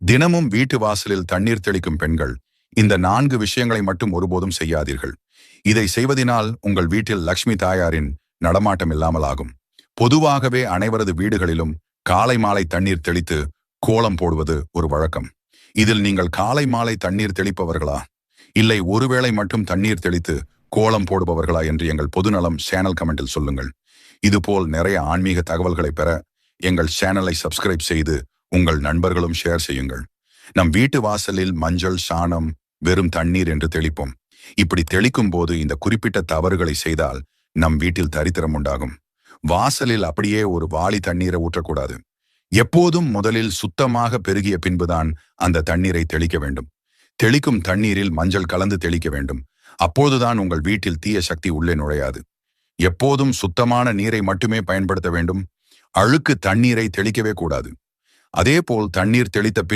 தினமும் வீட்டு வாசலில் தண்ணீர் தெளிக்கும் பெண்கள் இந்த 4 விஷயங்களை மட்டும் ஒருபோதும் செய்யாதீர்கள். இதை செய்வதினால் உங்கள் வீட்டில் லக்ஷ்மி தாயாரின் நடமாட்டம் இல்லாமல் ஆகும். பொதுவாகவே அனைவரது வீடுகளிலும் காலை மாலை தண்ணீர் தெளித்து கோலம் போடுவது ஒரு வழக்கம். இதில் நீங்கள் காலை மாலை தண்ணீர் தெளிப்பவர்களா, இல்லை ஒருவேளை மட்டும் தண்ணீர் தெளித்து கோலம் போடுபவர்களா என்று எங்கள் பொதுநலம் சேனல் கமெண்டில் சொல்லுங்கள். இதுபோல் நிறைய ஆன்மீக தகவல்களை பெற எங்கள் சேனலை சப்ஸ்கிரைப் செய்து உங்கள் நண்பர்களும் ஷேர் செய்யுங்கள். நம் வீட்டு வாசலில் மஞ்சள், சாணம், வெறும் தண்ணீர் என்று தெளிப்போம். இப்படி தெளிக்கும் போது இந்த குறிப்பிட்ட தவறுகளை செய்தால் நம் வீட்டில் தரித்திரம் உண்டாகும். வாசலில் அப்படியே ஒரு வாளி தண்ணீரை ஊற்றக்கூடாது. எப்போதும் முதலில் சுத்தமாக பெருகிய பின்புதான் அந்த தண்ணீரை தெளிக்க வேண்டும். தெளிக்கும் தண்ணீரில் மஞ்சள் கலந்து தெளிக்க வேண்டும். அப்போதுதான் உங்கள் வீட்டில் தீய சக்தி உள்ளே நுழையாது. எப்போதும் சுத்தமான நீரை மட்டுமே பயன்படுத்த வேண்டும். அழுக்கு தண்ணீரை தெளிக்கவே கூடாது. அதேபோல் தண்ணீர் தெளித்த பின்